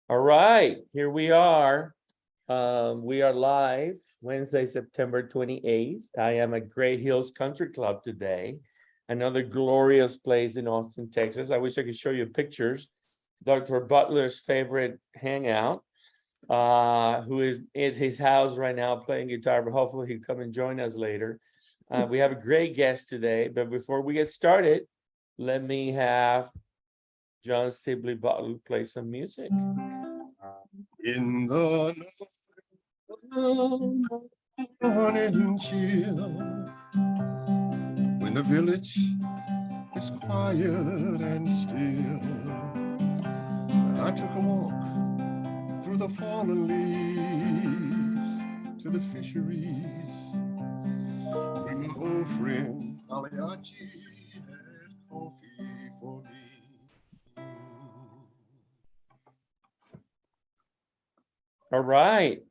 All right, here we are. We are live Wednesday, September 28th. I am at Gray Hills Country Club today, another glorious place in Austin, Texas. I wish I could show you pictures. Dr. Butler's favorite hangout, who is at his house right now playing guitar, but hopefully he'll come and join us later. We have a great guest today, but before we get started, let me have John Sibley Butler play some music. In the morning chill, when the village is quiet and still, I took a walk through the fallen leaves to the fisheries, where my old friend Aliachi had coffee for me. All right.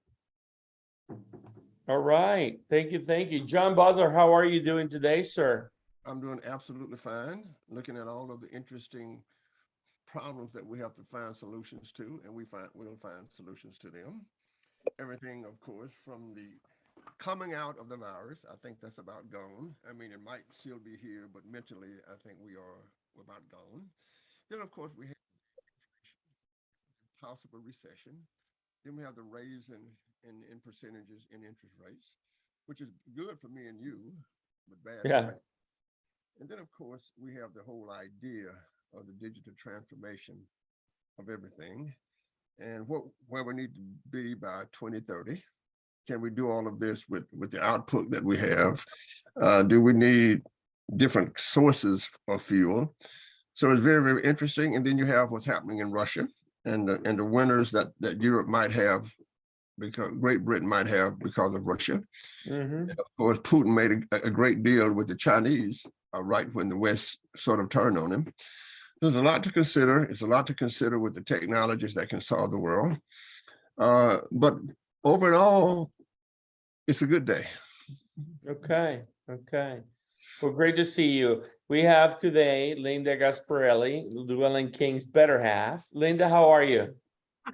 All right. Thank you. Thank you. John Butler, how are you doing today, sir? I'm doing absolutely fine, looking at all of the interesting problems that we have to find solutions to, and we'll find solutions to them. Everything, of course, from the coming out of the virus, I think that's about gone. I mean, it might still be here, but mentally, I think we're about gone. Then, of course, we have possible recession. Then we have the raise in percentages in interest rates, which is good for me and you, but bad for Yeah. banks. And then, of course, we have the whole idea of the digital transformation of everything and where we need to be by 2030. Can we do all of this with the output that we have? Do we need different sources of fuel? So it's very, very interesting. And then you have what's happening in Russia and the winners that Europe might have, because Great Britain might have because of Russia. Mm-hmm. Of course, Putin made a great deal with the Chinese right when the West sort of turned on him. There's a lot to consider. It's a lot to consider with the technologies that can solve the world. But overall, it's a good day. Okay. Okay. Well, great to see you. We have today Linda Gasparelli, Llewellyn King's better half. Linda, how are you?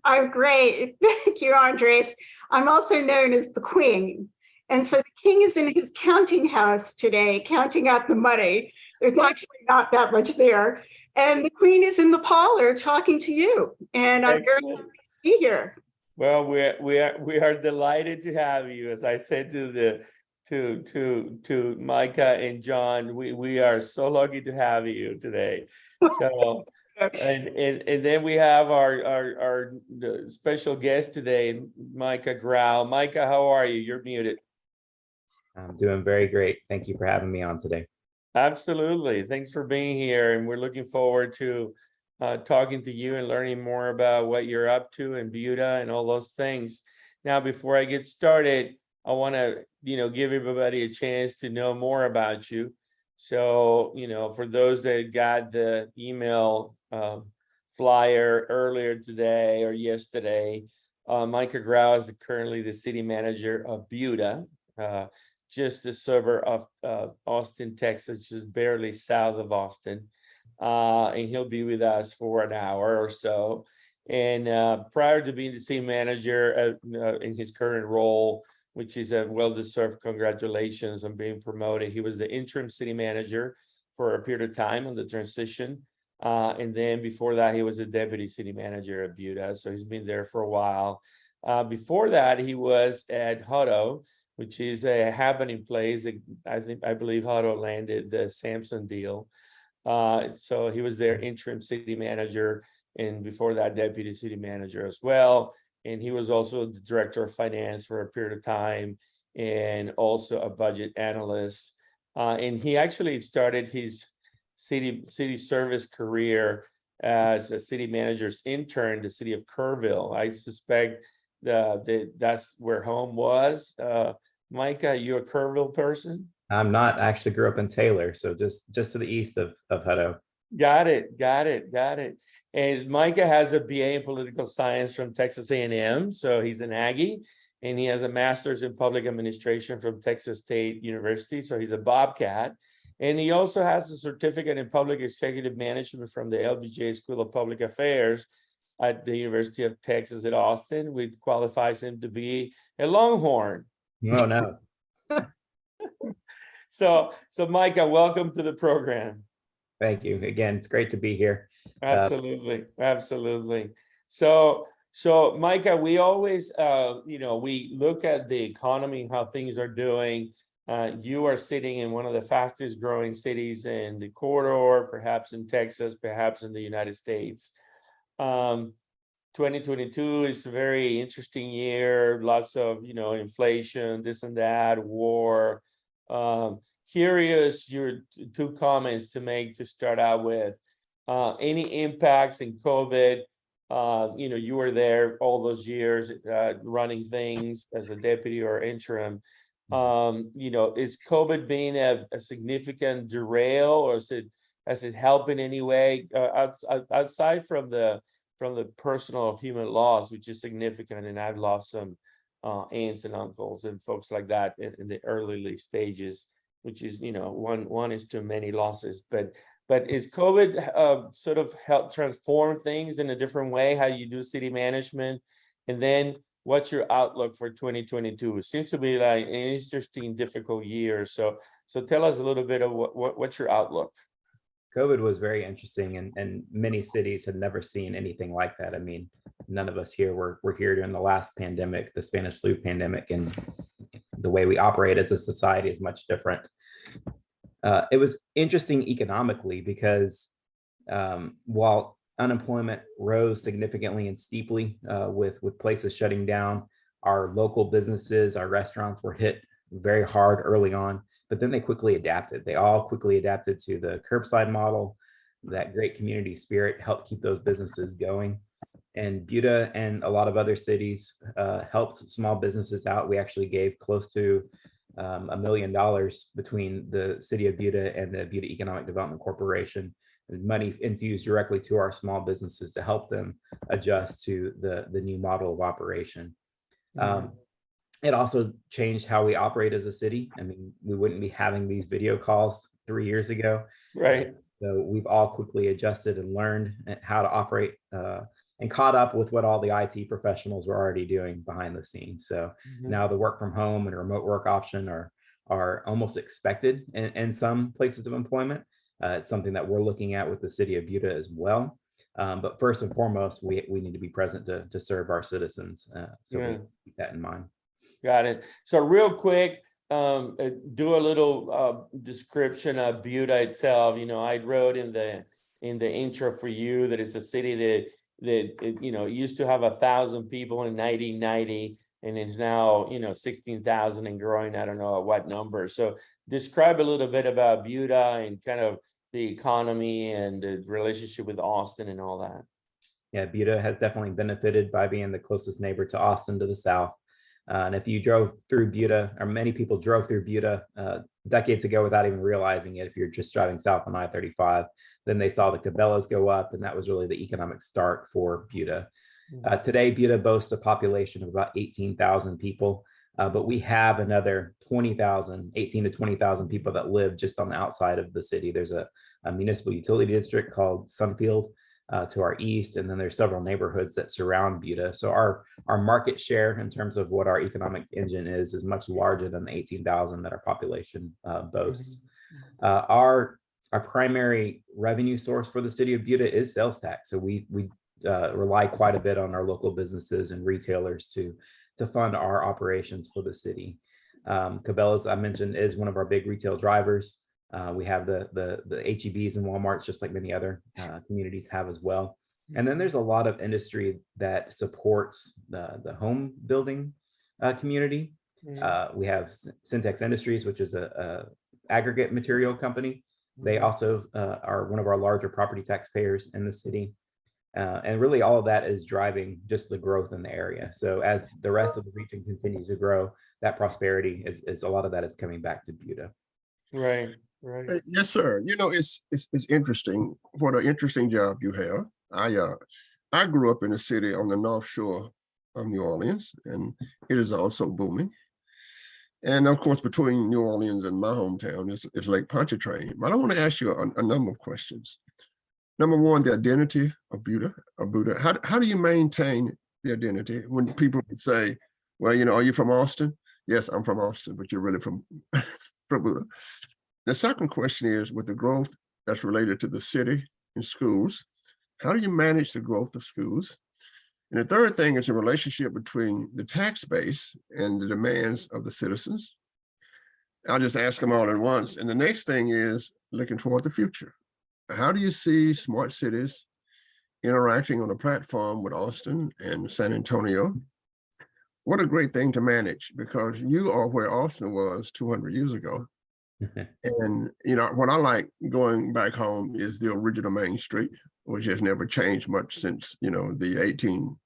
I'm great. Thank you, Andres. I'm also known as the Queen. And so the king is in his counting house today, counting out the money. There's actually not that much there. And the Queen is in the parlor talking to you. And I'm very happy to be here. Well, we are delighted to have you. As I said to Micah and John, we are so lucky to have you today. So and then we have our special guest today, Micah Grau. Micah, how are you? You're muted. I'm doing very great. Thank you for having me on today. Absolutely. Thanks for being here. And we're looking forward to talking to you and learning more about what you're up to in Buda and all those things. Now, before I get started, I want to, give everybody a chance to know more about you. So, for those that got the email flyer earlier today or yesterday, Micah Grau is currently the city manager of Buda, just a suburb of Austin, Texas, just barely south of Austin. And he'll be with us for an hour or so. And prior to being the city manager in his current role, which is a well-deserved congratulations on being promoted, he was the interim city manager for a period of time on the transition. And then before that, he was the deputy city manager of Buda. So he's been there for a while. Before that, he was at Hutto, which is a happening place. I believe Hutto landed the Samsung deal. So he was their interim city manager, and before that, deputy city manager as well. And he was also the director of finance for a period of time, and also a budget analyst. And he actually started his city service career as a city manager's intern, the city of Kerrville. I suspect that's where home was. Micah, you a Kerrville person? I'm not. I actually grew up in Taylor, so just to the east of Hutto. Got it. And Micah has a BA in political science from Texas A&M, so he's an Aggie, and he has a master's in public administration from Texas State University, so he's a Bobcat. And he also has a certificate in public executive management from the LBJ School of Public Affairs. at the University of Texas at Austin, which qualifies him to be a Longhorn. No, no. So Micah, welcome to the program. Thank you. Again, it's great to be here. Absolutely, absolutely. So Micah, we always, we look at the economy, how things are doing. You are sitting in one of the fastest growing cities in the corridor, perhaps in Texas, perhaps in the United States. 2022 is a very interesting year, lots of, inflation, this and that, war. Curious your two comments to make to start out with. Any impacts in COVID? You were there all those years running things as a deputy or interim. Is COVID being a significant derail, or has it helped in any way outside from the personal human loss, which is significant? And I've lost some aunts and uncles and folks like that in the early stages, which is, one is too many losses. But is COVID sort of helped transform things in a different way, how you do city management? And then what's your outlook for 2022? It seems to be like an interesting, difficult year. So tell us a little bit of what's your outlook? COVID was very interesting, and many cities had never seen anything like that. I mean, none of us here were here during the last pandemic, the Spanish flu pandemic, and the way we operate as a society is much different. It was interesting economically because while unemployment rose significantly and steeply with places shutting down, our local businesses, our restaurants were hit very hard early on, but then they quickly adapted. They all quickly adapted to the curbside model. That great community spirit helped keep those businesses going. And Buda and a lot of other cities helped small businesses out. We actually gave close to $1 million between the City of Buda and the Buda Economic Development Corporation, money infused directly to our small businesses to help them adjust to the new model of operation. It also changed how we operate as a city. I mean, we wouldn't be having these video calls 3 years ago. Right. So we've all quickly adjusted and learned how to operate and caught up with what all the IT professionals were already doing behind the scenes. So now the work from home and remote work option are almost expected in some places of employment. It's something that we're looking at with the City of Buda as well. But first and foremost, we need to be present to serve our citizens. We keep that in mind. Got it. So real quick, do a little description of Buda itself. I wrote in the intro for you that it's a city that used to have 1,000 people in 1990, and it's now 16,000 and growing. I don't know at what number. So describe a little bit about Buda and kind of the economy and the relationship with Austin and all that. Yeah, Buda has definitely benefited by being the closest neighbor to Austin to the south. And if you drove through Buda, or many people drove through Buda decades ago without even realizing it, if you're just driving south on I-35, then they saw the Cabela's go up, and that was really the economic start for Buda. Today, Buda boasts a population of about 18,000 people, but we have another 18 to 20,000 people that live just on the outside of the city. There's a municipal utility district called Sunfield to our east, and then there's several neighborhoods that surround Buda. So our market share in terms of what our economic engine is much larger than the 18,000 that our population boasts. Our primary revenue source for the City of Buda is sales tax. So we rely quite a bit on our local businesses and retailers to fund our operations for the city. Cabela's, I mentioned, is one of our big retail drivers. We have the H-E-Bs and Walmarts, just like many other communities have as well. And then there's a lot of industry that supports the home building community. We have Syntex Industries, which is a aggregate material company. They also are one of our larger property taxpayers in the city. And really all of that is driving just the growth in the area. So as the rest of the region continues to grow, that prosperity is a lot of that is coming back to Buda. Right. Yes, sir. It's interesting. What an interesting job you have. I grew up in a city on the North Shore of New Orleans, and it is also booming. And of course, between New Orleans and my hometown is Lake Pontchartrain. But I want to ask you a number of questions. number one, the identity of Buda. How do you maintain the identity when people say, well, are you from Austin? Yes, I'm from Austin, but you're really from, from Buda. The second question is, with the growth that's related to the city and schools, how do you manage the growth of schools? And the third thing is a relationship between the tax base and the demands of the citizens. I'll just ask them all at once. And the next thing is looking toward the future. How do you see smart cities interacting on a platform with Austin and San Antonio? What a great thing to manage, because you are where Austin was 200 years ago. And, what I like going back home is the original Main Street, which has never changed much since, the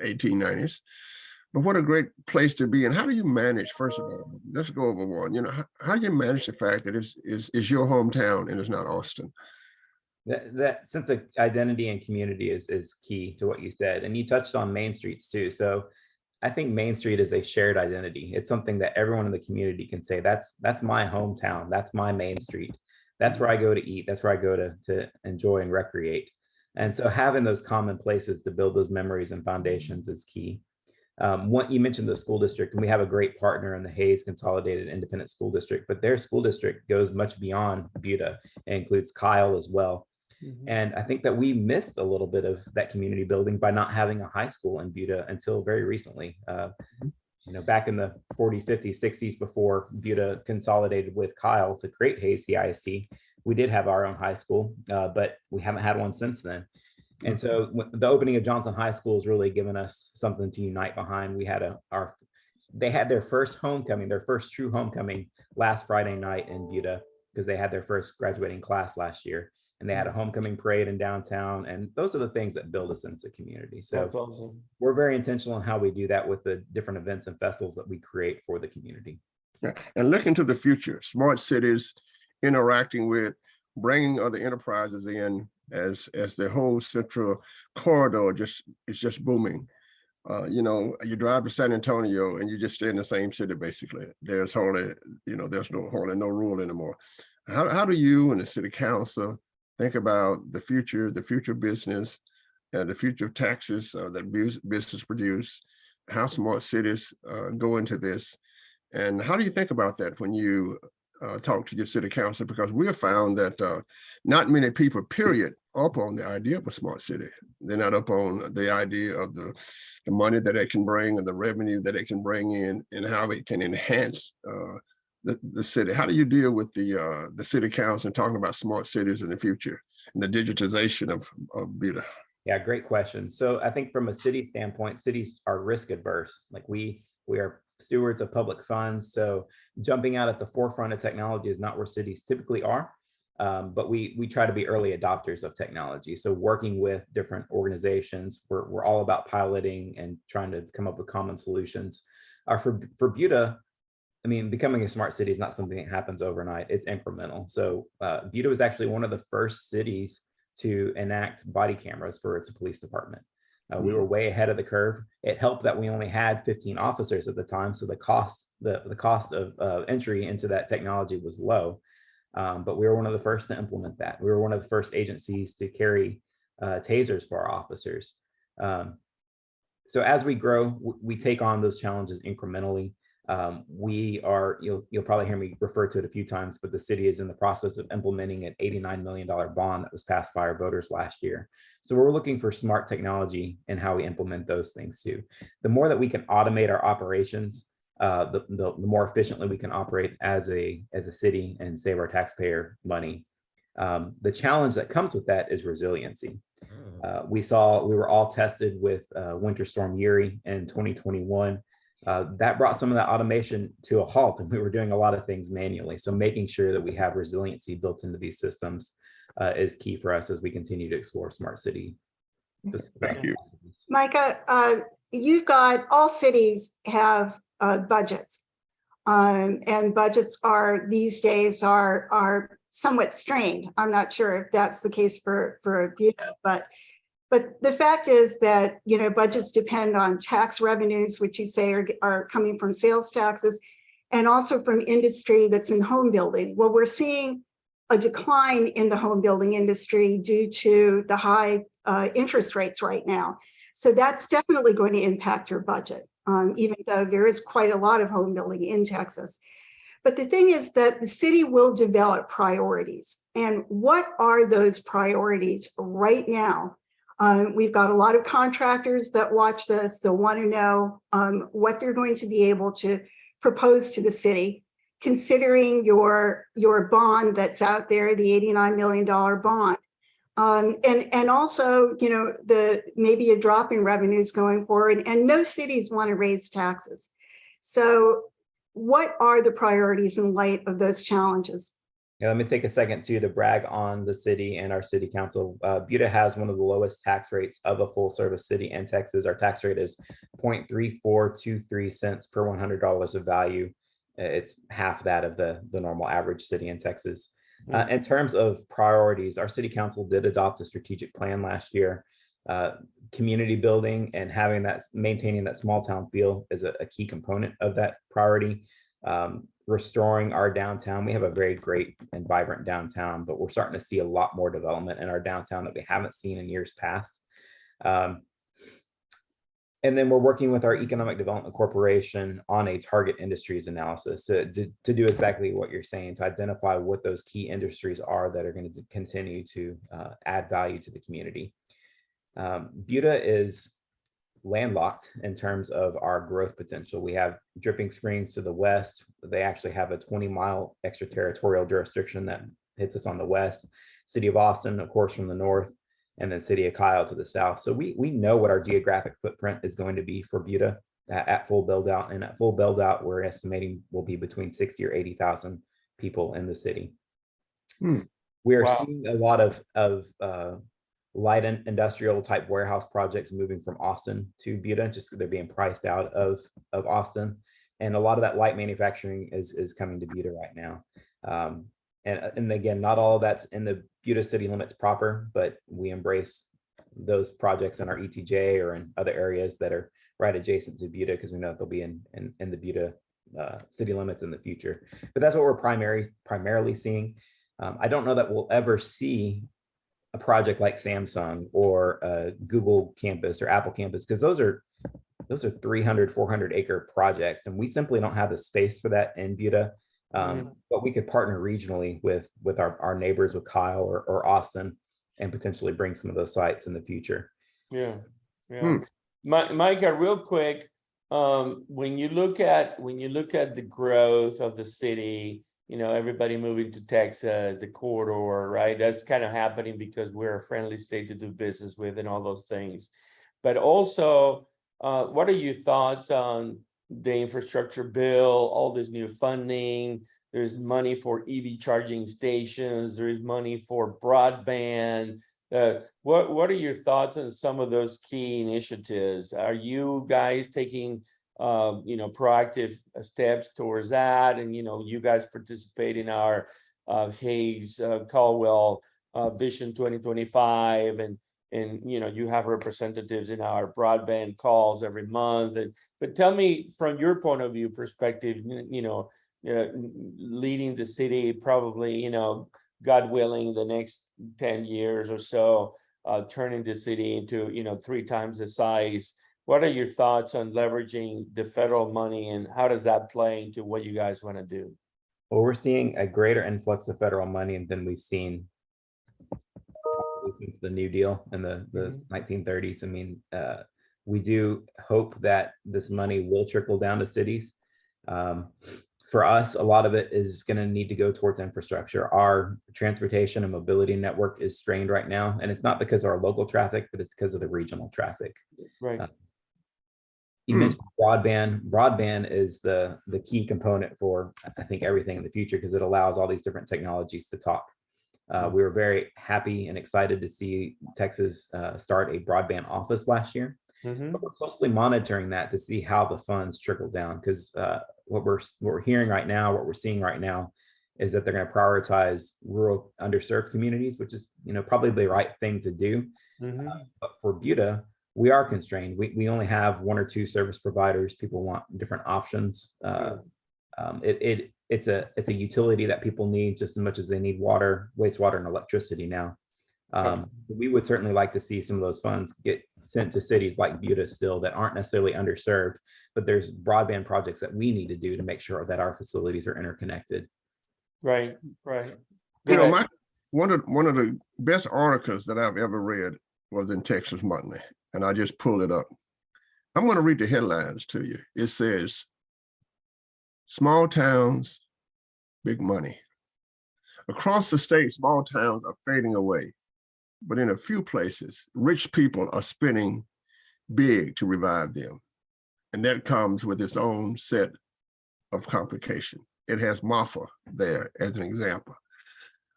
1890s. But what a great place to be. And how do you manage, first of all, let's go over one, how do you manage the fact that it's your hometown and it's not Austin? That sense of identity and community is key to what you said. And you touched on Main Streets too. So I think Main Street is a shared identity. It's something that everyone in the community can say, that's my hometown. That's my Main Street. That's where I go to eat. That's where I go to enjoy and recreate. And so having those common places to build those memories and foundations is key. What you mentioned, the school district, and we have a great partner in the Hayes Consolidated Independent School District, but their school district goes much beyond Buda. It includes Kyle as well. And I think that we missed a little bit of that community building by not having a high school in Buda until very recently. Back in the 40s, 50s, 60s, before Buda consolidated with Kyle to create Hayes CISD, we did have our own high school, but we haven't had one since then. And so the opening of Johnson High School has really given us something to unite behind. We had they had their first homecoming, their first true homecoming last Friday night in Buda, because they had their first graduating class last year. And they had a homecoming parade in downtown. And those are the things that build a sense of community. So That's awesome. We're very intentional in how we do that with the different events and festivals that we create for the community. Yeah. And looking to the future, smart cities interacting with, bringing other enterprises in as the whole central corridor is just booming. You drive to San Antonio and you just stay in the same city, basically. There's hardly no rule anymore. How do you and the city council think about the future business and the future of taxes that business produce, how smart cities go into this? And how do you think about that when you talk to your city council? Because we have found that not many people, period, are up on the idea of a smart city. They're not up on the idea of the money that it can bring and the revenue that it can bring in and how it can enhance the city. How do you deal with the city council and talking about smart cities in the future and the digitization of Buda? Yeah, great question. So I think from a city standpoint, cities are risk adverse. Like we are stewards of public funds. So jumping out at the forefront of technology is not where cities typically are. But we try to be early adopters of technology. So working with different organizations, we're all about piloting and trying to come up with common solutions. For Buda, I mean, becoming a smart city is not something that happens overnight. It's incremental. So Buda was actually one of the first cities to enact body cameras for its police department. We were way ahead of the curve. It helped that we only had 15 officers at the time, so the cost of entry into that technology was low. But we were one of the first to implement that. We were one of the first agencies to carry tasers for our officers. So as we grow, we take on those challenges incrementally. You'll probably hear me refer to it a few times, but the city is in the process of implementing an $89 million bond that was passed by our voters last year. So we're looking for smart technology and how we implement those things too. The more that we can automate our operations, the more efficiently we can operate as a city and save our taxpayer money. The challenge that comes with that is resiliency. We were all tested with Winter Storm Uri in 2021. That brought some of that automation to a halt, and we were doing a lot of things manually. So making sure that we have resiliency built into these systems is key for us as we continue to explore smart city. Thank you. Micah, you've got, all cities have budgets, and budgets are these days are somewhat strained. I'm not sure if that's the case for Buda, but the fact is that, budgets depend on tax revenues, which you say are coming from sales taxes, and also from industry that's in home building. Well, we're seeing a decline in the home building industry due to the high interest rates right now. So that's definitely going to impact your budget, even though there is quite a lot of home building in Texas. But the thing is that the city will develop priorities. And what are those priorities right now? We've got a lot of contractors that watch this. They'll want to know what they're going to be able to propose to the city, considering your bond that's out there, the $89 million bond. And also, you know, maybe a drop in revenues going forward, and no cities want to raise taxes. So what are the priorities in light of those challenges? Yeah, let me take a second too to brag on the city and our city council. Buda has one of the lowest tax rates of a full service city in Texas. Our tax rate is 0.3423 cents per $100 of value. It's half that of the normal average city in Texas. In terms of priorities, our city council did adopt a strategic plan last year. Community building and maintaining that small town feel is a key component of that priority. Restoring our downtown. We have a very great and vibrant downtown, but we're starting to see a lot more development in our downtown that we haven't seen in years past. And then we're working with our Economic Development Corporation on a target industries analysis to do exactly what you're saying, to identify what those key industries are that are going to continue to add value to the community. Buda is landlocked in terms of our growth potential. We have Dripping Springs to the west. They actually have a 20-mile extraterritorial jurisdiction that hits us on the west. City of Austin, of course, from the north, and then City of Kyle to the south. So we know what our geographic footprint is going to be for Buda at full build out. And at full build out, we're estimating will be between 60 or 80,000 people in the city. We're seeing a lot of light industrial type warehouse projects moving from Austin to Buda, just they're being priced out of Austin. And a lot of that light manufacturing is coming to Buda right now. And again, not all of that's in the Buda city limits proper, but we embrace those projects in our ETJ or in other areas that are right adjacent to Buda, because we know that they'll be in the Buda city limits in the future. But that's what we're primarily seeing. I don't know that we'll ever see a project like Samsung or Google campus or Apple campus, because those are 300, 400 acre projects, and we simply don't have the space for that in Buda. But we could partner regionally with our neighbors, with Kyle or Austin, and potentially bring some of those sites in the future. Yeah. Micah, real quick, when you look at the growth of the city, you know, everybody moving to Texas, the corridor, right? That's kind of happening because we're a friendly state to do business with and all those things. But also, what are your thoughts on the infrastructure bill, all this new funding? There's money for EV charging stations. There's money for broadband. What are your thoughts on some of those key initiatives? Are you guys taking proactive steps towards that? And, you guys participate in our Hayes Caldwell Vision 2025, and you have representatives in our broadband calls every month. But tell me, from your point of view perspective, leading the city, probably, God willing, the next 10 years or so, turning the city into, 3 times the size. What are your thoughts on leveraging the federal money, and how does that play into what you guys want to do? Well, we're seeing a greater influx of federal money than we've seen since the New Deal in the 1930s. I mean, we do hope that this money will trickle down to cities. For us, a lot of it is going to need to go towards infrastructure. Our transportation and mobility network is strained right now, and it's not because of our local traffic, but it's because of the regional traffic. Right. You mentioned broadband. Broadband is the key component for, I think, everything in the future, because it allows all these different technologies to talk. We were very happy and excited to see Texas start a broadband office last year. But we're closely monitoring that to see how the funds trickle down, because what we're hearing right now, what we're seeing right now, is that they're going to prioritize rural underserved communities, which is probably the right thing to do. But for Buda, we are constrained. We only have 1 or 2 service providers. People want different options. it's a utility that people need just as much as they need water, wastewater, and electricity now. We would certainly like to see some of those funds get sent to cities like Buda still that aren't necessarily underserved, but there's broadband projects that we need to do to make sure that our facilities are interconnected. Right, right. You Go know, ahead. one of the best articles that I've ever read was in Texas Monthly, and I just pulled it up. I'm going to read the headlines to you. It says, "Small towns, big money. Across the state, small towns are fading away, but in a few places, rich people are spending big to revive them. And that comes with its own set of complication." It has Marfa there as an example.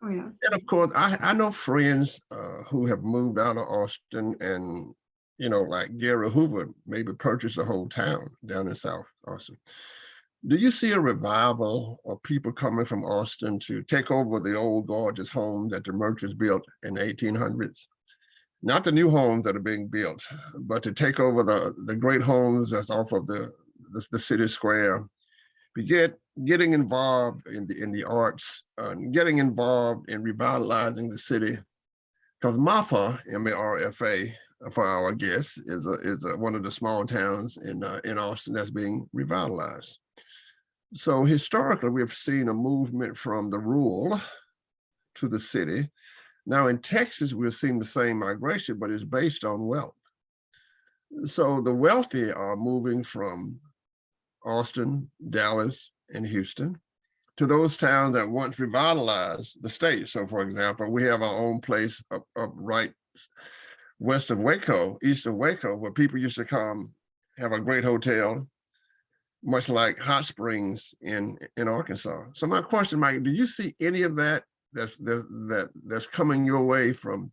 Oh, yeah. And of course, I know friends who have moved out of Austin, and, you know, like Gary Hoover maybe purchased a whole town down in South Austin. Do you see a revival of people coming from Austin to take over the old gorgeous homes that the merchants built in the 1800s? Not the new homes that are being built, but to take over the great homes that's off of the city square, getting involved in the arts, getting involved in revitalizing the city. Because Marfa, M-A-R-F-A, for our guests, is one of the small towns in Austin that's being revitalized. So historically, we've seen a movement from the rural to the city. Now in Texas, we're seeing the same migration, but it's based on wealth. So the wealthy are moving from Austin, Dallas, and Houston to those towns that once revitalized the state. So for example, we have our own place up right west of Waco, east of Waco, where people used to come, have a great hotel, much like Hot Springs in Arkansas. So my question, Mike, do you see any of that that's coming your way from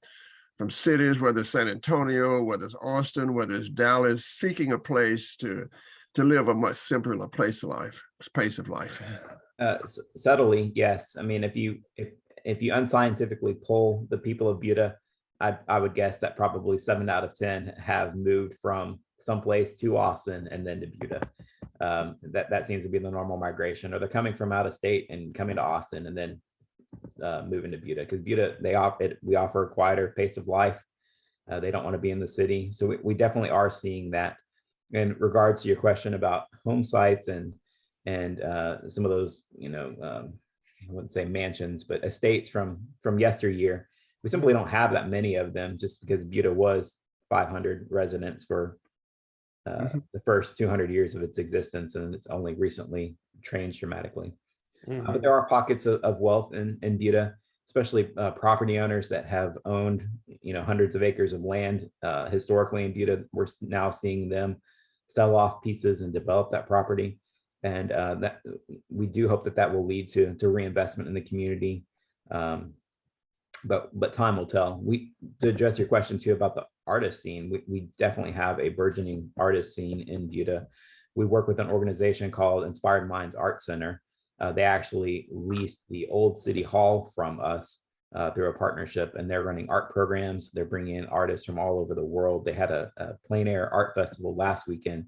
cities, whether it's San Antonio, whether it's Austin, whether it's Dallas, seeking a place to live a much simpler pace of life? Subtly, yes. I mean, if you unscientifically poll the people of Buda, I would guess that probably 7 out of 10 have moved from someplace to Austin and then to Buda. That seems to be the normal migration, or they're coming from out of state and coming to Austin and then moving to Buda, because Buda, we offer a quieter pace of life. They don't want to be in the city. So we definitely are seeing that. In regards to your question about home sites and some of those, I wouldn't say mansions, but estates from yesteryear, we simply don't have that many of them, just because Buda was 500 residents for the first 200 years of its existence, and it's only recently changed dramatically. But there are pockets of wealth in Buda, especially property owners that have owned, hundreds of acres of land historically in Buda. We're now seeing them sell off pieces and develop that property, and that we do hope that will lead to reinvestment in the community. But time will tell. To address your question too about the artist scene, we definitely have a burgeoning artist scene in Buda. We work with an organization called Inspired Minds Art Center. They actually leased the old city hall from us through a partnership, and they're running art programs. They're bringing in artists from all over the world. They had a plein air art festival last weekend,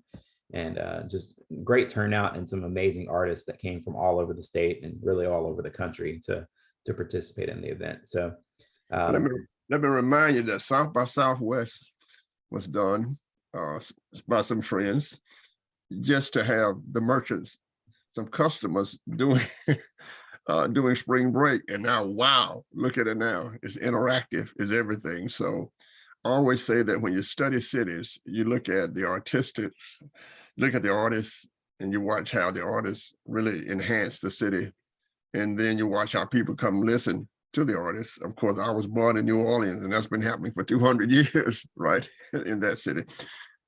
and just great turnout, and some amazing artists that came from all over the state and really all over the country to participate in the event. So let me remind you that South by Southwest was done by some friends, just to have the merchants, some customers doing spring break. And now, wow, look at it now. It's interactive, it's everything. So I always say that when you study cities, you look at the artistic, look at the artists, and you watch how the artists really enhance the city. And then you watch how people come listen to the artists. Of course, I was born in New Orleans, and that's been happening for 200 years, right, in that city.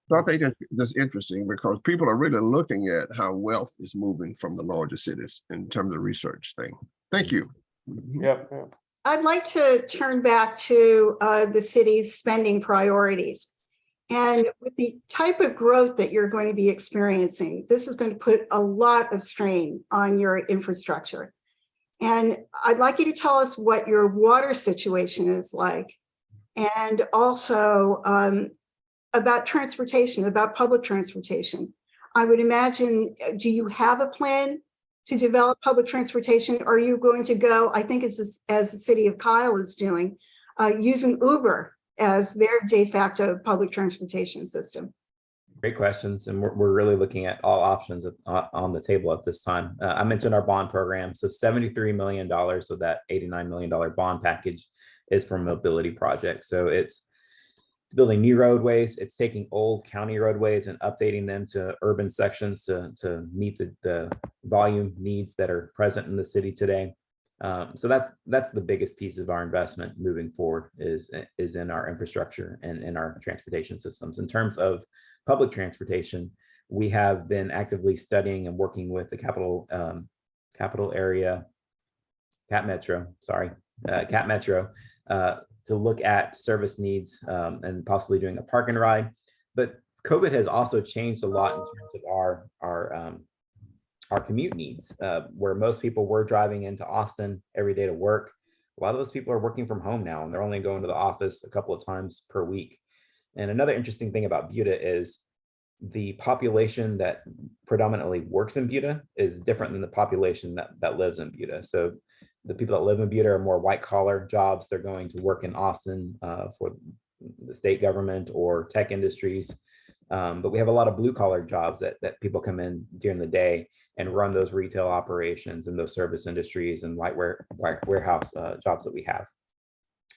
So I think that's interesting, because people are really looking at how wealth is moving from the larger cities in terms of research thing. Thank you. Yep. I'd like to turn back to the city's spending priorities. And with the type of growth that you're going to be experiencing, this is going to put a lot of strain on your infrastructure. And I'd like you to tell us what your water situation is like, and also about transportation, about public transportation. I would imagine, do you have a plan to develop public transportation? Are you going to go, I think as the city of Kyle is doing, using Uber as their de facto public transportation system? Great questions, and we're really looking at all options on the table at this time. I mentioned our bond program, so $73 million of that $89 million bond package is for mobility projects. So it's building new roadways, it's taking old county roadways and updating them to urban sections to meet the volume needs that are present in the city today. So that's the biggest piece of our investment moving forward is in our infrastructure and in our transportation systems. In terms of public transportation, we have been actively studying and working with the capital area, Cap Metro, to look at service needs and possibly doing a park and ride. But COVID has also changed a lot in terms of our commute needs, where most people were driving into Austin every day to work. A lot of those people are working from home now, and they're only going to the office a couple of times per week. And another interesting thing about Buda is the population that predominantly works in Buda is different than the population that lives in Buda. So the people that live in Buda are more white collar jobs. They're going to work in Austin for the state government or tech industries. But we have a lot of blue collar jobs that people come in during the day and run those retail operations and those service industries and light warehouse jobs that we have.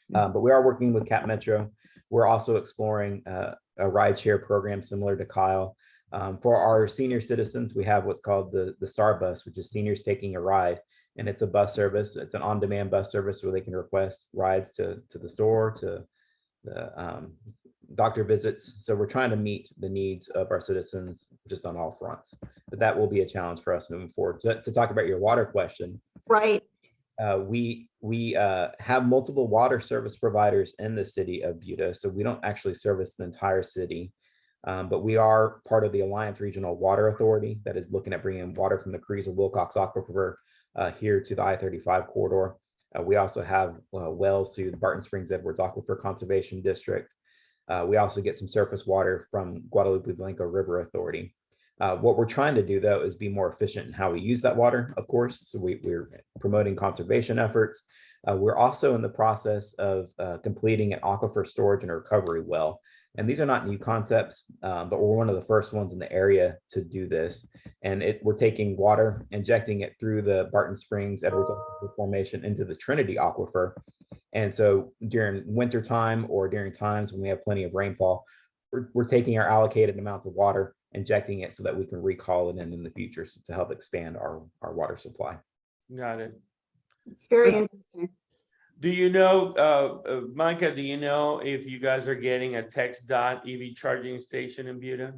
But we are working with Cap Metro. We're also exploring a rideshare program similar to Kyle. For our senior citizens, we have what's called the Star Bus, which is seniors taking a ride. And it's a bus service. It's an on-demand bus service where they can request rides to the store, to the doctor visits. So we're trying to meet the needs of our citizens just on all fronts. But that will be a challenge for us moving forward. To talk about your water question, Right. we have multiple water service providers in the city of Buda, so we don't actually service the entire city, but we are part of the Alliance Regional Water Authority that is looking at bringing water from the Carrizo Wilcox Aquifer here to the I-35 corridor. We also have wells to the Barton Springs Edwards Aquifer Conservation District. We also get some surface water from Guadalupe Blanco River Authority. What we're trying to do, though, is be more efficient in how we use that water, of course. So we're promoting conservation efforts. We're also in the process of completing an aquifer storage and recovery well. And these are not new concepts, but we're one of the first ones in the area to do this. And we're taking water, injecting it through the Barton Springs Edwards Aquifer Formation into the Trinity Aquifer. And so during winter time or during times when we have plenty of rainfall, we're taking our allocated amounts of water, injecting it so that we can recall it in the future to help expand our water supply. Got it. It's very interesting. Do you know, Micah, do you know if you guys are getting a TX EV charging station in Buda?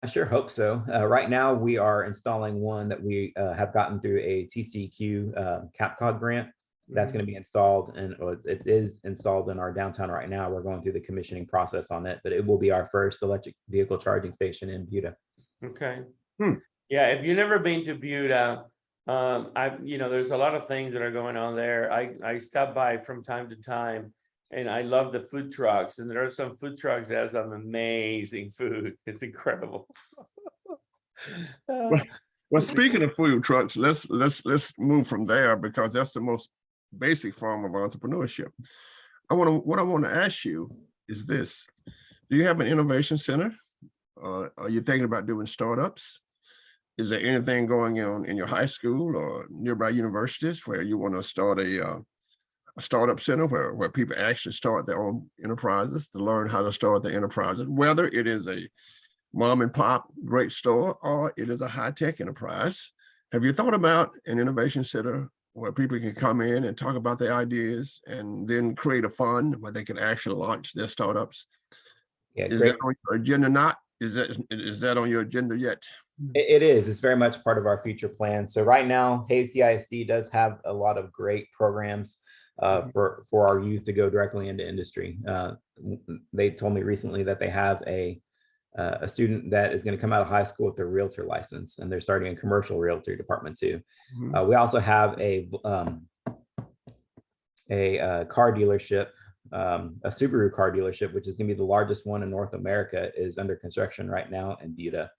I sure hope so. Right now, we are installing one that we have gotten through a TCQ CapCog grant. That's going to be installed, and it is installed in our downtown right now. We're going through the commissioning process on it, but it will be our first electric vehicle charging station in Buda. Okay. Yeah, if you've never been to Buda, there's a lot of things that are going on there. I stop by from time to time, and I love the food trucks. And there are some food trucks that have some amazing food. It's incredible. Well, speaking of food trucks, let's move from there, because that's the most basic form of entrepreneurship. What I want to ask you is this: do you have an innovation center? Are you thinking about doing startups? Is there anything going on in your high school or nearby universities where you want to start a startup center where people actually start their own enterprises, to learn how to start their enterprises, whether it is a mom and pop great store or it is a high-tech enterprise? Have you thought about an innovation center where people can come in and talk about their ideas and then create a fund where they can actually launch their startups? Yeah, is great. that on your agenda? Is that on your agenda yet? It is. It's very much part of our future plan. So right now, Hayes CISD does have a lot of great programs for our youth to go directly into industry. They told me recently that they have a student that is going to come out of high school with their realtor license, and they're starting a commercial realty department too. We also have a car dealership, a Subaru car dealership, which is going to be the largest one in North America, is under construction right now in Buda.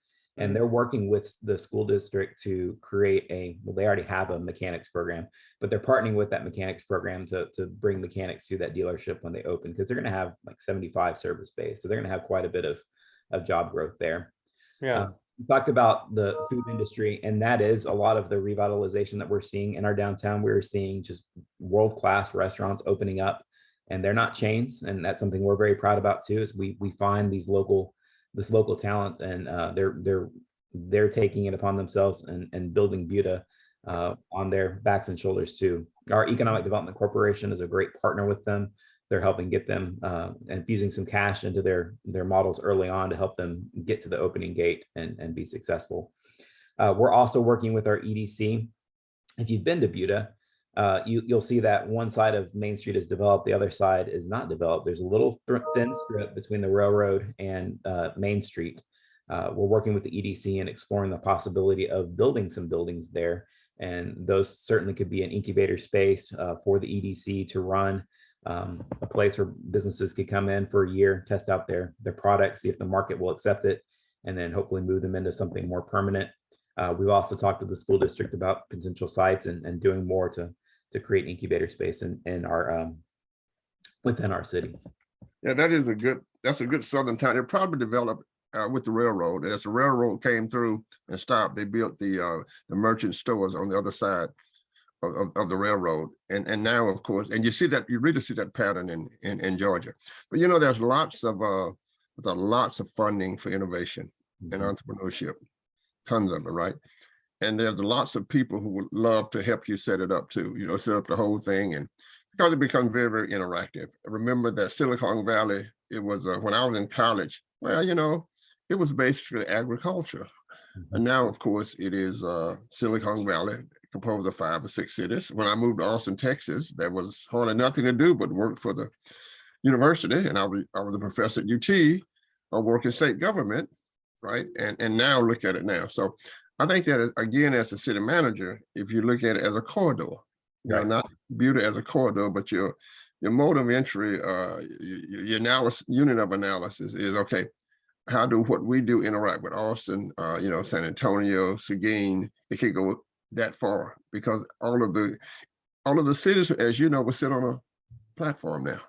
And they're working with the school district to create well, they already have a mechanics program, but they're partnering with that mechanics program to bring mechanics to that dealership when they open, because they're going to have like 75 service bays. So they're going to have quite a bit of job growth there. Yeah. We talked about the food industry, and that is a lot of the revitalization that we're seeing in our downtown. We're seeing just world-class restaurants opening up, and they're not chains. And that's something we're very proud about too, is we find this local talent, and they're taking it upon themselves and building Buda on their backs and shoulders too. Our Economic Development Corporation is a great partner with them. They're helping get them infusing some cash into their models early on to help them get to the opening gate and be successful. We're also working with our EDC. If you've been to Buda, you'll see that one side of Main Street is developed, the other side is not developed. There's a little thin strip between the railroad and Main Street. We're working with the EDC and exploring the possibility of building some buildings there. And those certainly could be an incubator space for the EDC to run, a place where businesses could come in for a year, test out their products, see if the market will accept it, and then hopefully move them into something more permanent. We've also talked to the school district about potential sites and doing more to create incubator space in our within our city. Yeah, that's a good southern town. It probably developed with the railroad. As the railroad came through and stopped, they built the merchant stores on the other side of the railroad. And now, of course, and you really see that pattern in Georgia. But there's lots of funding for innovation and entrepreneurship, tons of it, right? And there's lots of people who would love to help you set it up too, set up the whole thing, and because it becomes very, very interactive. I remember that Silicon Valley, it was when I was in college, well, it was basically agriculture. And now, of course, it is Silicon Valley, composed of 5 or 6 cities. When I moved to Austin, Texas, there was hardly nothing to do but work for the university. And I was a professor at UT, I work in state government, right? And now look at it now. So I think that, again, as a city manager, if you look at it as a corridor, Right. not Buda as a corridor, but your mode of entry, your analysis, unit of analysis is, okay, how do what we do interact with Austin, San Antonio, Seguin? It can go that far because all of the cities, as you know, will sit on a platform now.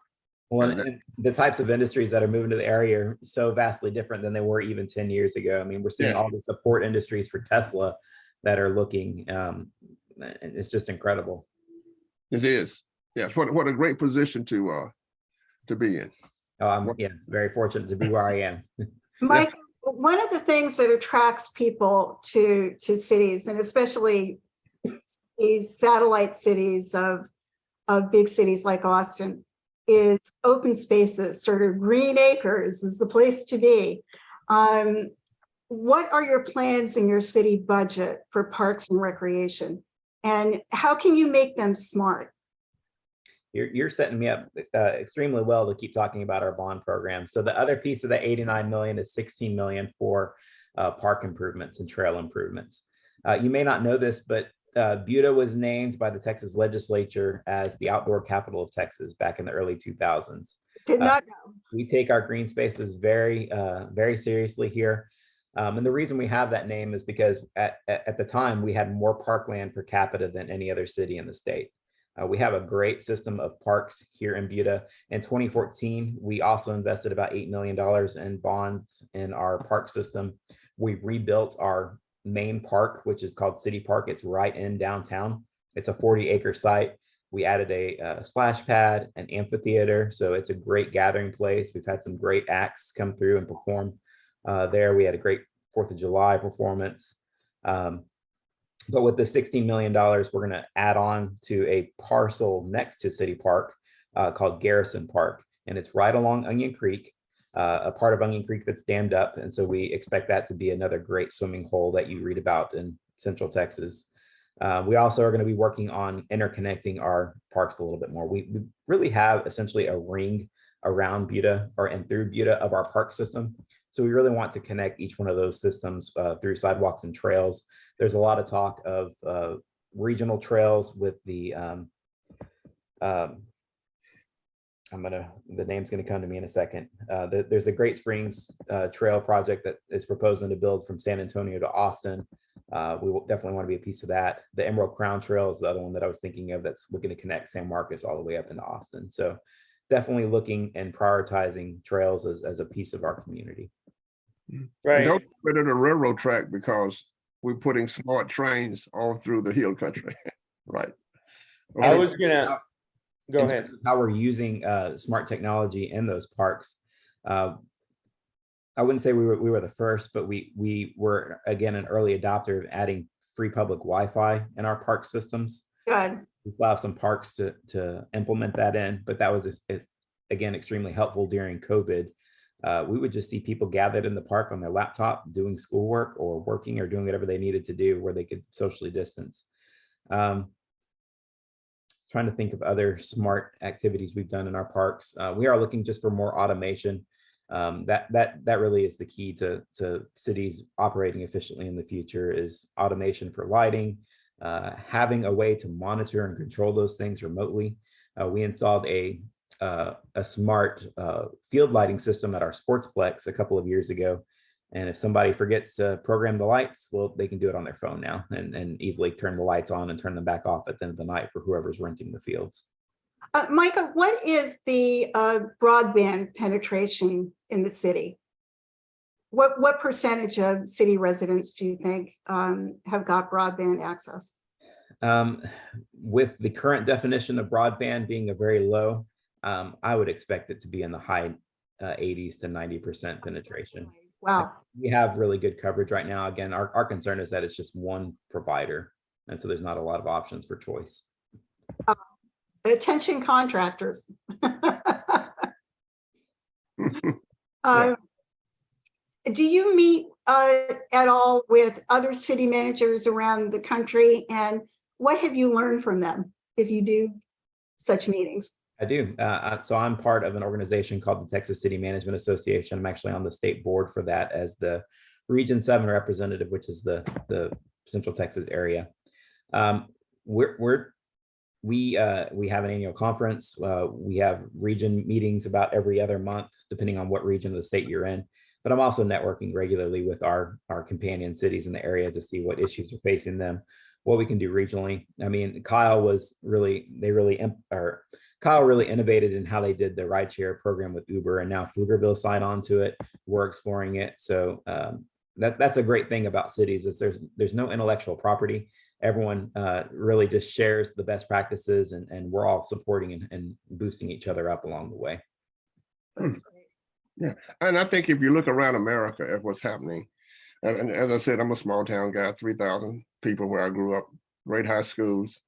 Well, and the types of industries that are moving to the area are so vastly different than they were even 10 years ago. I mean, we're seeing all the support industries for Tesla that are looking, and it's just incredible. It is. Yes. What a great position to be in. Oh, I'm very fortunate to be where I am. Mike, one of the things that attracts people to cities, and especially these satellite cities of big cities like Austin, is open spaces. Sort of green acres is the place to be. What are your plans in your city budget for parks and recreation? And how can you make them smart? You're setting me up extremely well to keep talking about our bond program. So the other piece of the 89 million is 16 million for park improvements and trail improvements. You may not know this, but Buda was named by the Texas legislature as the outdoor capital of Texas back in the early 2000s. Did not know. We take our green spaces very, very seriously here. And the reason we have that name is because at the time we had more parkland per capita than any other city in the state. We have a great system of parks here in Buda. In 2014, we also invested about $8 million in bonds in our park system. We rebuilt our main park, which is called City Park. It's right in downtown. It's a 40-acre site. We added a splash pad, an amphitheater. So it's a great gathering place. We've had some great acts come through and perform there. We had a great 4th of July performance. But with the $16 million, we're going to add on to a parcel next to City Park called Garrison Park. And it's right along Onion Creek, a part of Onion Creek that's dammed up. And so we expect that to be another great swimming hole that you read about in Central Texas. We also are going to be working on interconnecting our parks a little bit more. We really have essentially a ring around Buda and through Buda of our park system. So we really want to connect each one of those systems through sidewalks and trails. There's a lot of talk of regional trails with the the name's gonna come to me in a second. There's a Great Springs Trail project that is proposing to build from San Antonio to Austin. We will definitely want to be a piece of that. The Emerald Crown Trail is the other one that I was thinking of that's looking to connect San Marcos all the way up into Austin. So definitely looking and prioritizing trails as a piece of our community. And Right. don't put it a railroad track because we're putting smart trains all through the hill country, right? I Okay. was gonna, go In ahead. terms of how we're using smart technology in those parks. I wouldn't say we were the first, but we were again an early adopter of adding free public Wi-Fi in our park systems. Good. We still have some parks to implement that in, but that was again extremely helpful during COVID. We would just see people gathered in the park on their laptop doing schoolwork or working or doing whatever they needed to do where they could socially distance. Trying to think of other smart activities we've done in our parks. We are looking just for more automation. That really is the key to cities operating efficiently in the future is automation for lighting, having a way to monitor and control those things remotely. We installed a smart field lighting system at our Sportsplex a couple of years ago. And if somebody forgets to program the lights, well, they can do it on their phone now and easily turn the lights on and turn them back off at the end of the night for whoever's renting the fields. Micah, what is the broadband penetration in the city? What percentage of city residents do you think have got broadband access? With the current definition of broadband being a very low, I would expect it to be in the high 80s to 90% penetration. Wow. We have really good coverage right now. Again, our concern is that it's just one provider. And so there's not a lot of options for choice. Attention contractors. Yeah. Do you meet at all with other city managers around the country, and what have you learned from them if you do such meetings? I do. So I'm part of an organization called the Texas City Management Association. I'm actually on the state board for that as the Region 7 representative, which is the Central Texas area. We have an annual conference. We have region meetings about every other month, depending on what region of the state you're in. But I'm also networking regularly with our companion cities in the area to see what issues are facing them, what we can do regionally. I mean, Kyle really innovated in how they did the rideshare program with Uber, and now Pflugerville signed on to it. We're exploring it. So that's a great thing about cities is there's no intellectual property. Everyone really just shares the best practices, and we're all supporting and boosting each other up along the way. That's great. Yeah, and I think if you look around America at what's happening, and as I said, I'm a small town guy, 3,000 people where I grew up, great high schools,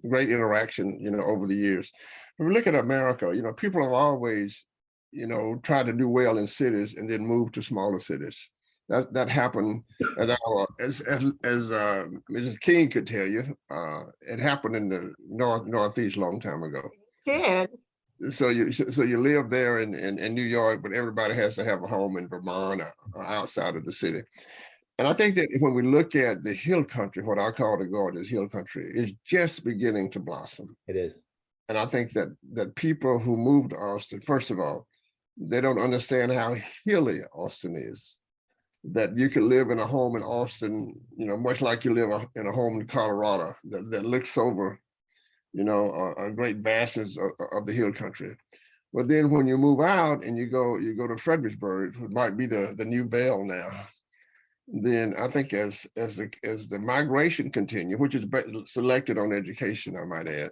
great interaction, over the years. When we look at America, people have always, tried to do well in cities and then move to smaller cities. That happened as Mrs. King could tell you. It happened in the Northeast long time ago. Did. So you live there in New York, but everybody has to have a home in Vermont or outside of the city. And I think that when we look at the hill country, what I call the gorgeous hill country, is just beginning to blossom. It is. And I think that people who moved to Austin, first of all, they don't understand how hilly Austin is. That you can live in a home in Austin, much like you live in a home in Colorado that looks over, a great vastness of the hill country. But then when you move out and you go to Fredericksburg, which might be the new Vail now, then I think as the migration continues, which is selected on education, I might add,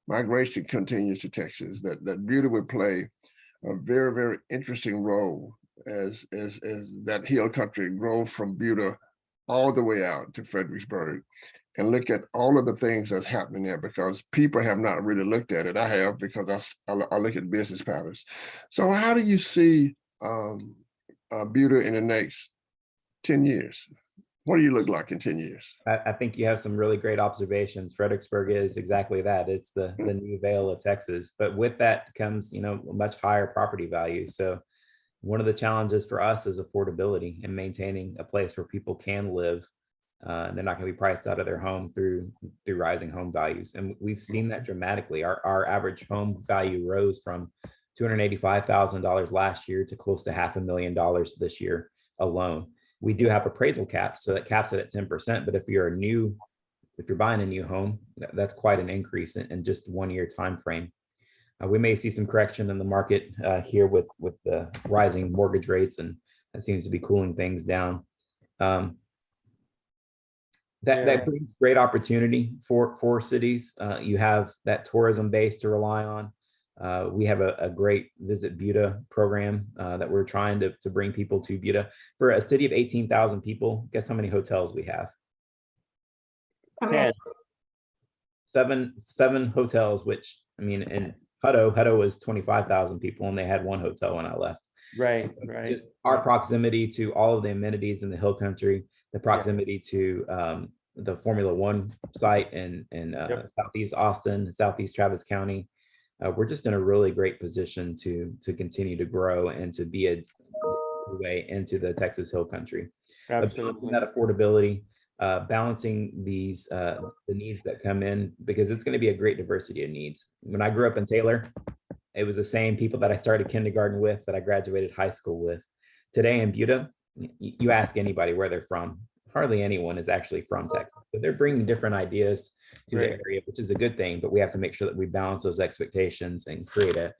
migration continues to Texas, that Buda would play a very, very interesting role as that hill country grows from Buda all the way out to Fredericksburg, and look at all of the things that's happening there, because people have not really looked at it. I have, because I look at business patterns. So how do you see Buda in the next 10 years? What do you look like in 10 years? I think you have some really great observations. Fredericksburg is exactly that. It's the new Vail of Texas. But with that comes, much higher property value. So one of the challenges for us is affordability and maintaining a place where people can live. They're not going to be priced out of their home through rising home values. And we've seen that dramatically. Our average home value rose from $285,000 last year to close to $500,000 this year alone. We do have appraisal caps, so that caps it at 10%. But if you're buying a new home, that's quite an increase in just 1 year time frame. We may see some correction in the market here with the rising mortgage rates, and that seems to be cooling things down. That brings great opportunity for cities. You have that tourism base to rely on. We have a great Visit Buda program that we're trying to bring people to Buda. For a city of 18,000 people, guess how many hotels we have? I mean, 10. Seven hotels, which, I mean, in Hutto was 25,000 people, and they had one hotel when I left. Right. Just our proximity to all of the amenities in the Hill Country, the proximity to the Formula One site in Southeast Austin, Southeast Travis County. We're just in a really great position to continue to grow and to be a way into the Texas Hill Country. Absolutely. That affordability, balancing these the needs that come in, because it's going to be a great diversity of needs. When I grew up in Taylor, it was the same people that I started kindergarten with, that I graduated high school with. Today in Buda, you ask anybody where they're from, hardly anyone is actually from Texas. But they're bringing different ideas to the area, which is a good thing. But we have to make sure that we balance those expectations and create a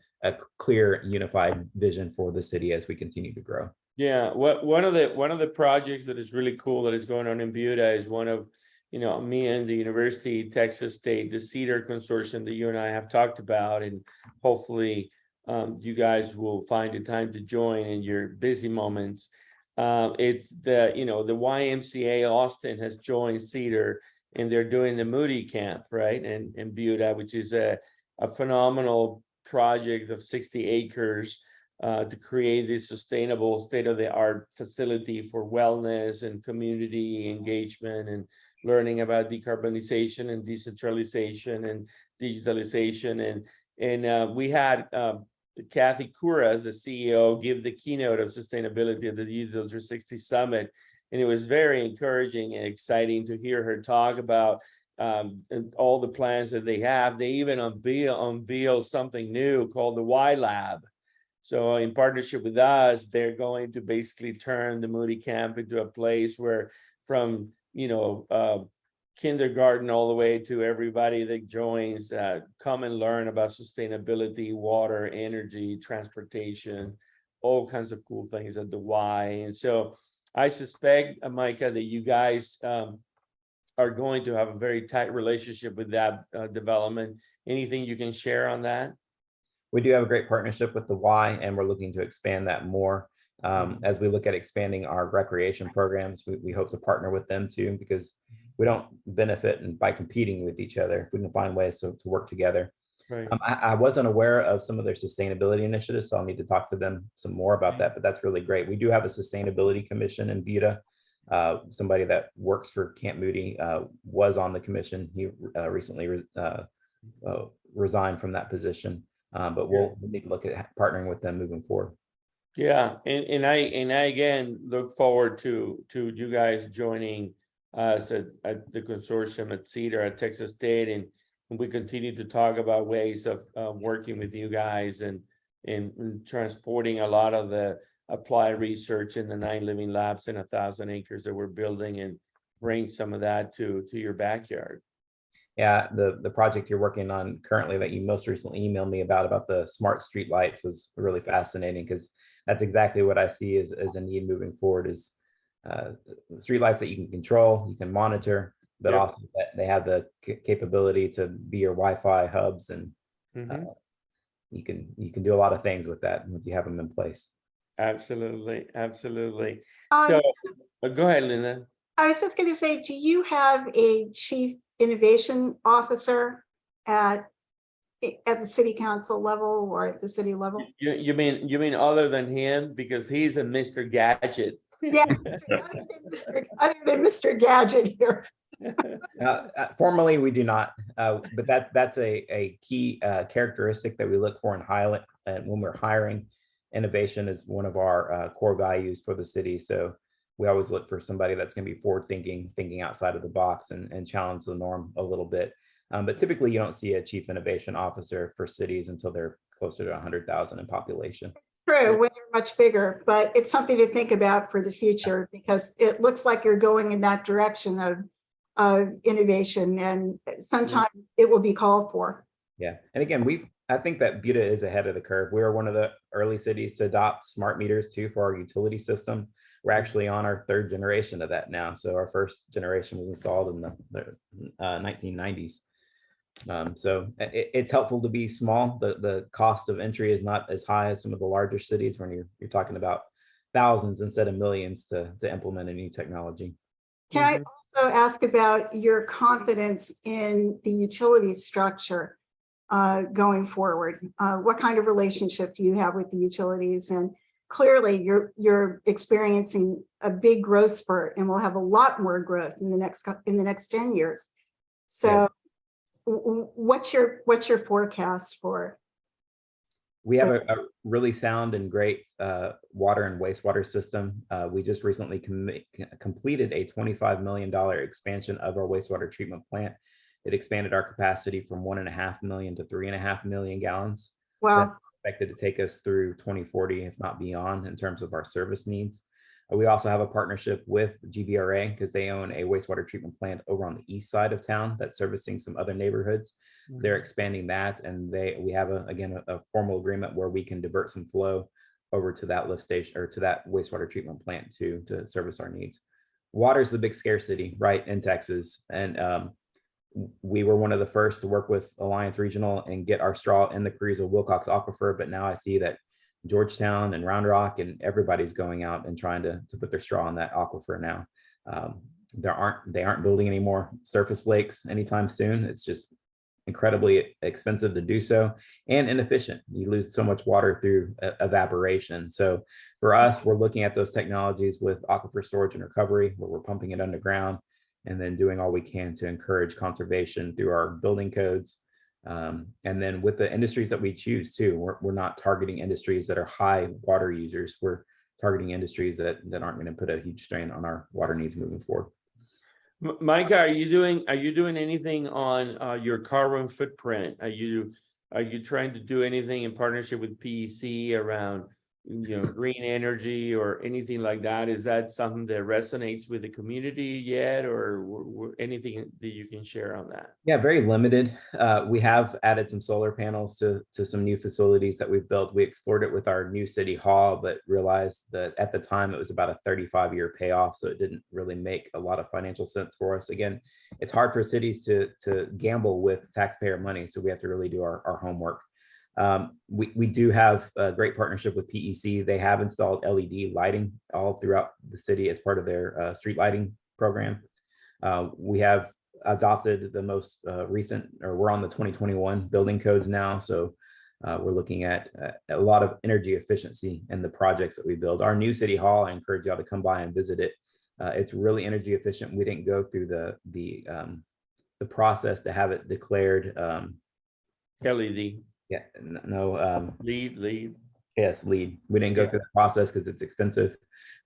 clear, unified vision for the city as we continue to grow. Yeah, one of the projects that is really cool that is going on in Buda is one of, me and the University, Texas State, the Cedar Consortium that you and I have talked about, and hopefully you guys will find the time to join in your busy moments. It's the YMCA Austin has joined Cedar, and they're doing the Moody Camp, right? And Buda, which is a phenomenal project of 60 acres to create this sustainable state-of-the-art facility for wellness and community engagement and learning about decarbonization and decentralization and digitalization. And we had Kathy Kuras, the CEO, give the keynote of sustainability at the Digital 360 Summit. And it was very encouraging and exciting to hear her talk about all the plans that they have. They even unveil something new called the Y Lab. So in partnership with us, they're going to basically turn the Moody Camp into a place where from, kindergarten all the way to everybody that joins, come and learn about sustainability, water, energy, transportation, all kinds of cool things at the Y. And so I suspect, Micah, that you guys are going to have a very tight relationship with that development. Anything you can share on that? We do have a great partnership with the Y, and we're looking to expand that more. As we look at expanding our recreation programs, we hope to partner with them too, because we don't benefit by competing with each other if we can find ways to work together. Right. I wasn't aware of some of their sustainability initiatives, so I'll need to talk to them some more about that, but that's really great. We do have a sustainability commission in Buda. Somebody that works for Camp Moody was on the commission. He recently resigned from that position, but we'll need to look at partnering with them moving forward. Yeah, and I again look forward to you guys joining us at the consortium at Cedar at Texas State, and we continue to talk about ways of working with you guys and transporting a lot of the applied research in the 9 living labs and 1,000 acres that we're building, and bring some of that to your backyard. Yeah, the project you're working on currently that you most recently emailed me about the smart street lights was really fascinating, because that's exactly what I see as a need moving forward, is street lights that you can control, you can monitor, but also that they have the capability to be your Wi-Fi hubs, and you can do a lot of things with that once you have them in place. Absolutely. So go ahead, Linda. I was just going to say, do you have a chief innovation officer at the city council level or at the city level? You mean other than him, because he's a Mr. Gadget. Yeah, other than Mr. Gadget here. Formally, we do not, but that's a key characteristic that we look for in hiring. When we're hiring, innovation is one of our core values for the city. So we always look for somebody that's going to be forward thinking outside of the box, and challenge the norm a little bit. But typically, you don't see a chief innovation officer for cities until they're closer to 100,000 in population. True, when you're much bigger, but it's something to think about for the future because it looks like you're going in that direction of innovation, and sometime it will be called for. Yeah, and again, I think that Buda is ahead of the curve. We are one of the early cities to adopt smart meters too for our utility system. We're actually on our third generation of that now. So our first generation was installed in the 1990s. So it's helpful to be small. The cost of entry is not as high as some of the larger cities when you're talking about thousands instead of millions to implement a new technology. Can I also ask about your confidence in the utility structure going forward? What kind of relationship do you have with the utilities? And clearly you're experiencing a big growth spurt, and we'll have a lot more growth in the next 10 years. So Yeah. What's your forecast for? We have a really sound and great water and wastewater system. We just recently completed a $25 million expansion of our wastewater treatment plant. It expanded our capacity from 1.5 million to 3.5 million gallons. Wow. That's expected to take us through 2040, if not beyond, in terms of our service needs. We also have a partnership with GBRA because they own a wastewater treatment plant over on the east side of town that's servicing some other neighborhoods. They're expanding that, and we have a formal agreement where we can divert some flow over to that lift station or to that wastewater treatment plant to service our needs. Water is the big scarcity, right, in Texas, and we were one of the first to work with Alliance Regional and get our straw in the Carrizo Wilcox Aquifer, but now I see that Georgetown and Round Rock and everybody's going out and trying to put their straw in that aquifer now. They aren't building any more surface lakes anytime soon. It's just incredibly expensive to do so and inefficient. You lose so much water through evaporation. So for us, we're looking at those technologies with aquifer storage and recovery, where we're pumping it underground and then doing all we can to encourage conservation through our building codes. And then with the industries that we choose too, we're not targeting industries that are high water users. We're targeting industries that aren't going to put a huge strain on our water needs moving forward. Micah, are you doing anything on your carbon footprint? Are you trying to do anything in partnership with PEC around green energy or anything like that? Is that something that resonates with the community yet, or anything that you can share on that? Yeah, very limited. We have added some solar panels to some new facilities that we've built. We explored it with our new city hall, but realized that at the time it was about a 35-year payoff, so it didn't really make a lot of financial sense for us. Again, it's hard for cities to gamble with taxpayer money, so we have to really do our homework. We do have a great partnership with PEC. They have installed LED lighting all throughout the city as part of their street lighting program. We have adopted the most recent, or we're on the 2021 building codes now. So we're looking at a lot of energy efficiency in the projects that we build. Our new city hall, I encourage y'all to come by and visit it. It's really energy efficient. We didn't go through the process to have it declared LED. Yeah, no. LEED. Yes, LEED. We didn't go through the process because it's expensive,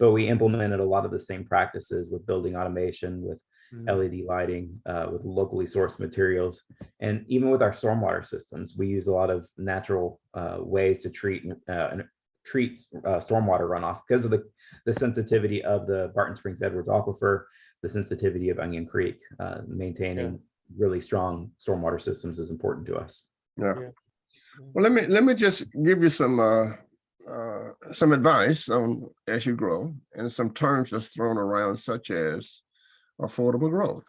but we implemented a lot of the same practices with building automation, with LED lighting, with locally sourced materials, and even with our stormwater systems, we use a lot of natural ways to treat stormwater runoff because of the sensitivity of the Barton Springs Edwards Aquifer, the sensitivity of Onion Creek. Maintaining really strong stormwater systems is important to us. Yeah. Well, let me just give you some advice on as you grow, and some terms that's thrown around, such as affordable growth.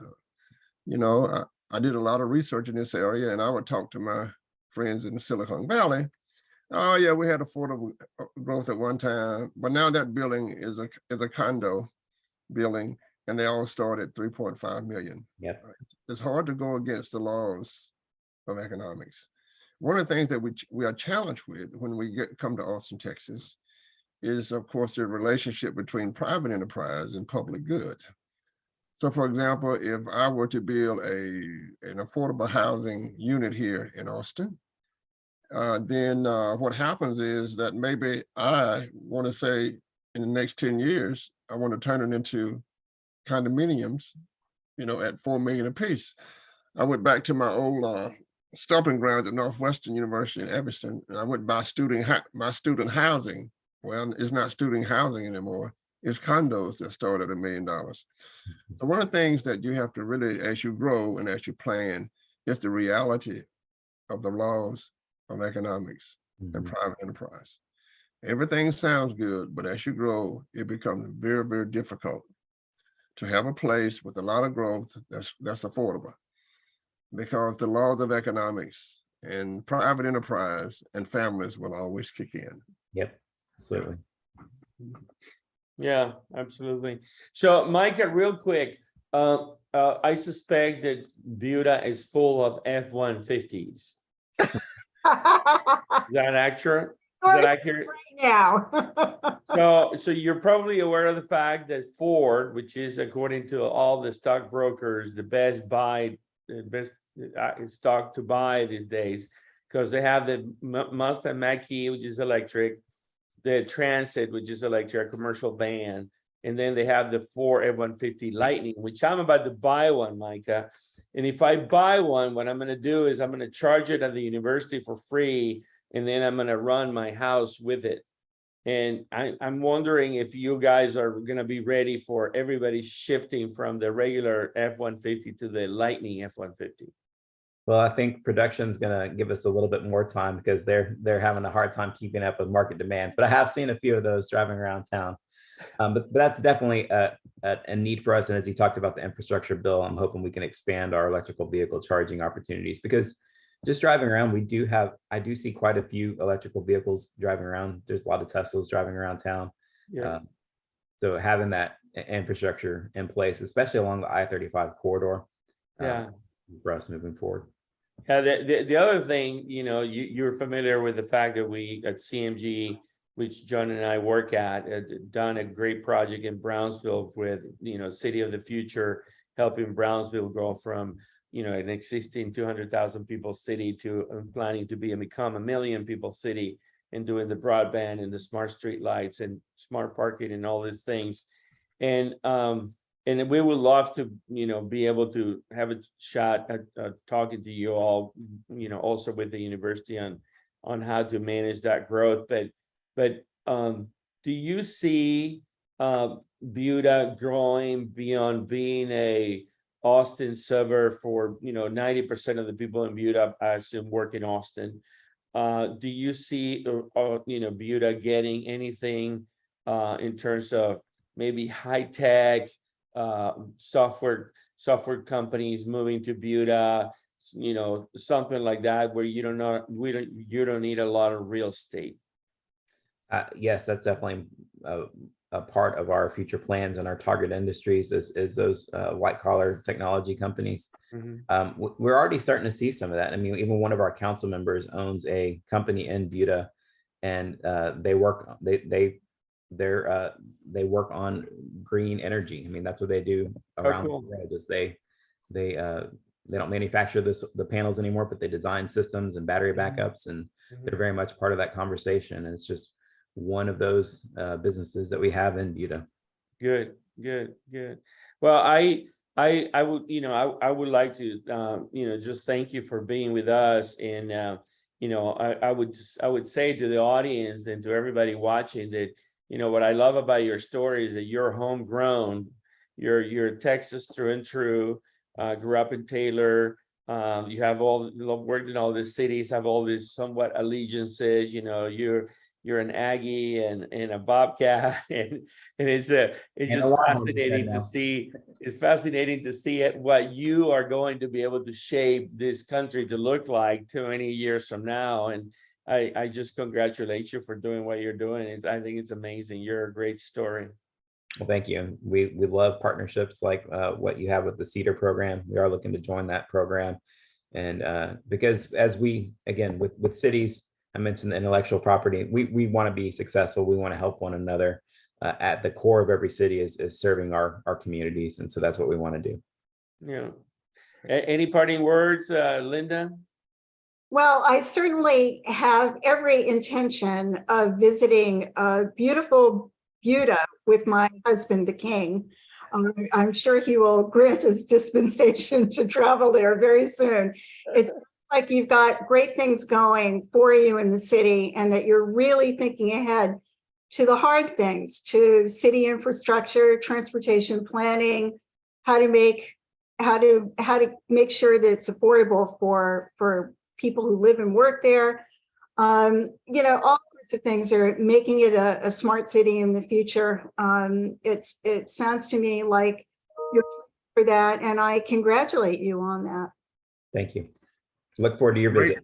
I did a lot of research in this area, and I would talk to my friends in the Silicon Valley. Oh yeah, we had affordable growth at one time, but now that building is a condo building, and they all start at 3.5 million. Yep. It's hard to go against the laws of economics. One of the things that we are challenged with when we come to Austin, Texas, is of course the relationship between private enterprise and public good. So for example, if I were to build an affordable housing unit here in Austin, then what happens is that maybe I want to say in the next 10 years, I want to turn it into condominiums, at $4 million a piece. I went back to my old stomping grounds at Northwestern University in Evanston, and I went by my student housing. Well, it's not student housing anymore. It's condos that start at $1 million. So one of the things that you have to really, as you grow and as you plan, is the reality of the laws of economics and private enterprise. Everything sounds good, but as you grow, it becomes very, very difficult to have a place with a lot of growth that's affordable, because the laws of economics and private enterprise and families will always kick in. Yep, absolutely. Yeah, absolutely. So Micah, real quick, I suspect that Buda is full of F-150s. Is that accurate? Is that accurate? Right now. So you're probably aware of the fact that Ford, which is according to all the stockbrokers, the best stock to buy these days, because they have the Mustang Mach-E, which is electric, the Transit, which is electric, commercial van, and then they have the Ford F-150 Lightning, which I'm about to buy one, Micah. And if I buy one, what I'm going to do is I'm going to charge it at the university for free, and then I'm going to run my house with it. And I'm wondering if you guys are going to be ready for everybody shifting from the regular F-150 to the Lightning F-150. Well, I think production is going to give us a little bit more time because they're having a hard time keeping up with market demands. But I have seen a few of those driving around town. But that's definitely a need for us. And as you talked about the infrastructure bill, I'm hoping we can expand our electrical vehicle charging opportunities, because just driving around, I do see quite a few electrical vehicles driving around. There's a lot of Teslas driving around town. Yeah. So having that infrastructure in place, especially along the I-35 corridor, Yeah. for us moving forward. Yeah, the other thing, you're familiar with the fact that we at CMG, which John and I work at, done a great project in Brownsville with, City of the Future, helping Brownsville grow from, an existing 200,000 people city to planning to become 1 million people city, and doing the broadband and the smart street lights and smart parking and all these things. And we would love to, be able to have a shot at talking to you all, also with the university on how to manage that growth. But do you see Buda growing beyond being a Austin suburb for 90% of the people in Buda, I assume, work in Austin? Do you see Buda getting anything in terms of maybe high tech software companies moving to Buda, something like that, where you don't need a lot of real estate? Yes, that's definitely a part of our future plans and our target industries is those white collar technology companies. We're already starting to see some of that. I mean, even one of our council members owns a company in Buda, and they work on green energy. I mean, that's what they do around the world. Is they don't manufacture the panels anymore, but they design systems and battery backups, and they're very much part of that conversation. And it's just one of those businesses that we have in Buda. Good. Well, I would like to just thank you for being with us. And I would say to the audience and to everybody watching that what I love about your story is that you're homegrown. You're Texas through and through. Grew up in Taylor. You have worked in all these cities, have all these somewhat allegiances. You're an Aggie and a Bobcat, and it's just fascinating to see. It's fascinating to see what you are going to be able to shape this country to look like 20 years from now. And I just congratulate you for doing what you're doing. I think it's amazing. You're a great story. Well, thank you. We love partnerships like what you have with the CEDAR program. We are looking to join that program, and because as we again with cities. I mentioned the intellectual property. We want to be successful. We want to help one another. At the core of every city is serving our communities. And so that's what we want to do. Yeah. Any parting words, Linda? Well, I certainly have every intention of visiting beautiful Buda with my husband, the king. I'm sure he will grant us dispensation to travel there very soon. It's like you've got great things going for you in the city and that you're really thinking ahead to the hard things, to city infrastructure, transportation planning, how to make sure that it's affordable for people who live and work there. You know, all sorts of things are making it a smart city in the future. It sounds to me like you're for that, and I congratulate you on that. Thank you. Look forward to your Great. visit.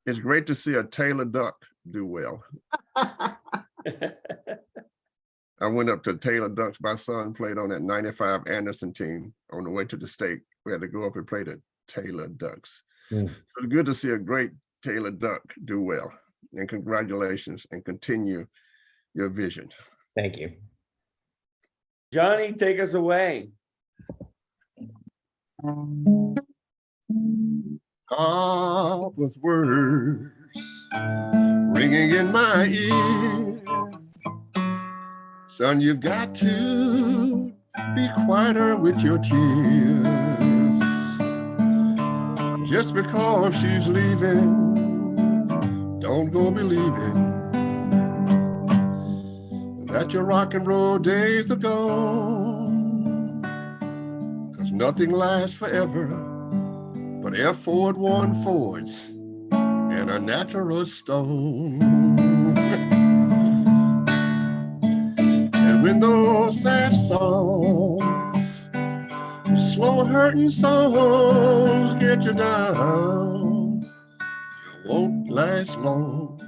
It's great to see a Taylor duck do well. I went up to Taylor Ducks. My son played on that 95 Anderson team on the way to the state. We had to go up and play the Taylor Ducks. Mm. So it's good to see a great Taylor duck do well. And congratulations, and continue your vision. Thank you. Johnny, take us away. With words ringing in my ear, son, you've got to be quieter with your tears. Just because she's leaving, don't go believing that your rock and roll days are gone. 'Cause nothing lasts forever but F-Ford 1 Fords and a natural stone. And when those sad songs, slow hurting songs get you down, you won't last long.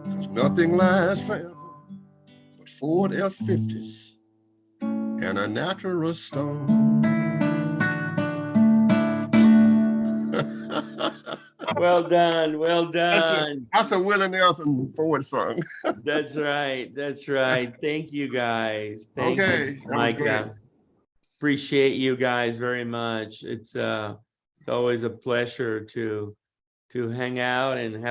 'Cause nothing lasts forever but Ford F-50s and a natural stone. Well done. Well done. That's a Willie Nelson Ford song. That's right. That's right. Thank you guys. Thank Okay, you, that was great. Micah. Appreciate you guys very much. It's always a pleasure to hang out and have